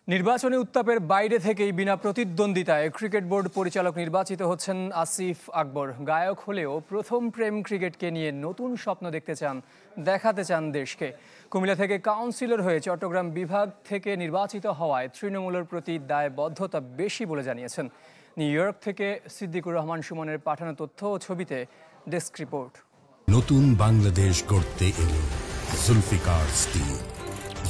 নির্বাচনী উত্তাপের বাইরে থেকেই বিনা প্রতিদ্বন্দ্বিতায় ক্রিকেট বোর্ড পরিচালক নির্বাচিত হচ্ছেন আসিফ আকবর। গায়ক হলেও প্রথম প্রেম ক্রিকেটকে নিয়ে নতুন স্বপ্ন দেখাতে চান দেশকে। কুমিল্লা থেকে কাউন্সিলর হয়ে চট্টগ্রাম বিভাগ থেকে নির্বাচিত হওয়ায় তৃণমূলের প্রতি দায়বদ্ধতা বেশি বলে জানিয়েছেন। নিউ ইয়র্ক থেকে সিদ্দিকুর রহমান সুমনের পাঠানো তথ্য ও ছবিতে ডেস্ক রিপোর্ট। নতুন বাংলাদেশ গড়তে এলো জুলফিকার স্টিল।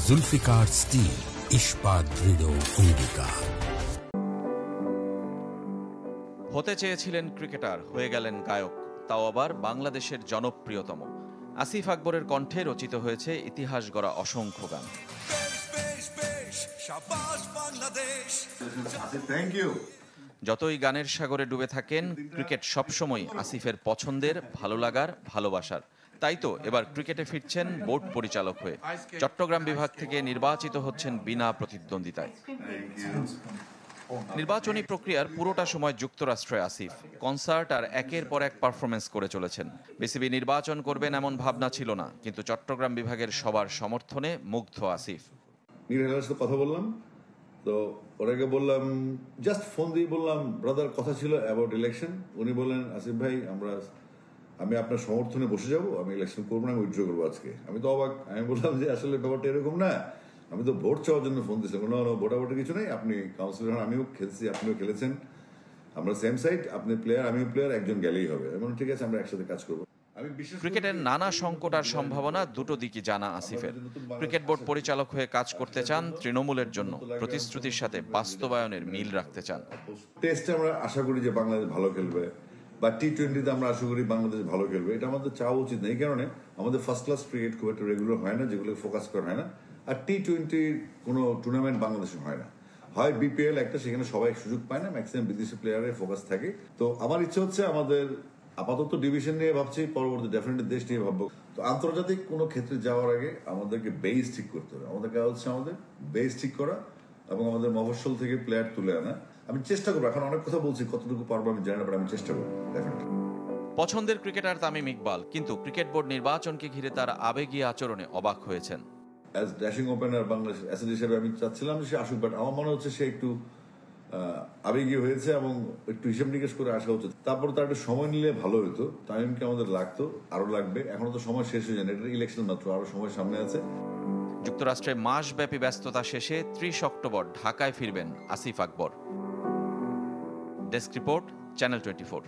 জুলফিকার স্টিল, ইস্পাত দৃঢ় অঙ্গীকার। হতে চেয়েছিলেন ক্রিকেটার, হয়ে গেলেন গায়ক, তাও আবার বাংলাদেশের জনপ্রিয়তম। আসিফ আকবরের কণ্ঠে রচিত হয়েছে ইতিহাস গড়া অসংখ্য গান। যতই গানের সাগরে ডুবে থাকেন, ক্রিকেট সবসময় আসিফের পছন্দের, ভালো লাগার, ভালোবাসার। তাই তো এবার ক্রিকেটে ফিরছেন বোর্ড পরিচালক হয়ে। চট্টগ্রাম বিভাগ থেকে নির্বাচিত হচ্ছেন বিনা প্রতিদ্বন্দ্বিতায়। নির্বাচনী প্রক্রিয়ার পুরোটা সময় যুক্তরাষ্ট্রে আসিফ কনসার্ট আর একের পর এক পারফরমেন্স করে চলেছেন। বিসিবি নির্বাচন করবেন এমন ভাবনা ছিল না, কিন্তু চট্টগ্রাম বিভাগের সবার সমর্থনে মুগ্ধ আসিফ। কথা বললাম তো ওনাকে বললাম, জাস্ট ফোন দিয়ে বললাম, ব্রাদার কথা ছিল অ্যাবাউট ইলেকশন। উনি বললেন, আসিফ ভাই আমি আপনার সমর্থনে বসে যাব, আমি ইলেকশন করবো না, আমি উইথড্র করবো আজকে। আমি তো অবাক। আমি বললাম যে আসলে ব্যাপারটা এরকম না, আমি তো ভোট চাওয়ার জন্য ফোন দিয়েছিলাম। ভোটাভোটি কিছু নেই, আপনি কাউন্সিলর, আমিও খেলছি, আপনিও খেলেছেন, আমরা সেম সাইড, আপনি প্লেয়ার আমিও প্লেয়ার, একজন গেলেই হবে। এমন ঠিক আছে, আমরা একসাথে কাজ করবো। ক্রিকেটের নানা সংকট আর সম্ভাবনা দুটো দিকই জানা আসিফের। ক্রিকেট বোর্ড পরিচালক হয়ে কাজ করতে চান তৃণমূলের জন্য, প্রতিশ্রুতির সাথে বাস্তবায়নের মিল রাখতে চান। টেস্টে আমরা আশা করি যে বাংলাদেশ ভালো খেলবে, বা টি-20তে আমরা আশা করি বাংলাদেশ ভালো খেলবে। এটা আমাদের চাওয়া উচিত না। এই কারণে আমাদের ফার্স্ট ক্লাস ক্রিকেট খুব একটা রেগুলার হয় না, যেগুলো ফোকাস করা হয় না। আর টি-20 কোনো টুর্নামেন্ট বাংলাদেশে হয় না, হয় বিপিএল একটা, সেখানে সবাই সুযোগ পায় না, ম্যাক্সিমাম বিদেশি প্লেয়ারের ফোকাস থাকে। তো আমার ইচ্ছে হচ্ছে আমাদের আপাতত ডিভিশন নিয়ে ভাবছি, পরবর্তী ডেফিনেটলি দেশ নিয়ে ভাববো। তো আন্তর্জাতিক কোনো ক্ষেত্রে যাওয়ার আগে আমাদেরকে বেস ঠিক করতে হবে। আমাদের কাজ হচ্ছে আমাদের বেস ঠিক করা এবং আমাদের মফস্বল থেকে প্লেয়ার তুলে আনা। আমি চেষ্টা করবো, এখন অনেক কথা বলছি, কতটুকু পারবো আমি জানি না, আমি চেষ্টা করবো ডেফিনেটলি। পছন্দের ক্রিকেটার তামিম ইকবাল, কিন্তু ক্রিকেট বোর্ড নির্বাচনকে ঘিরে তার আবেগীয় আচরণে অবাক হয়েছেন। As dashing opener Bangladesh asset হিসেবে আমি চাচ্ছিলাম যে সে আসুক, বাট আমার মনে হচ্ছে সে একটু আবেগী হয়েছে এবং একটু হিসেব নিকেশ করে আসা উচিত। তারপরে তার একটু সময় নিলে ভালো হতো। তামিমকে আমাদের লাগতো, আরো লাগবে। এখনো তো সময় শেষ হয়ে যায়, এটা ইলেকশন মাত্র, আরো সময় সামনে আছে। যুক্তরাষ্ট্রে মাসব্যাপী ব্যস্ততা শেষে 30 অক্টোবর ঢাকায় ফিরবেন Asif Akbar. Desk report, channel 24।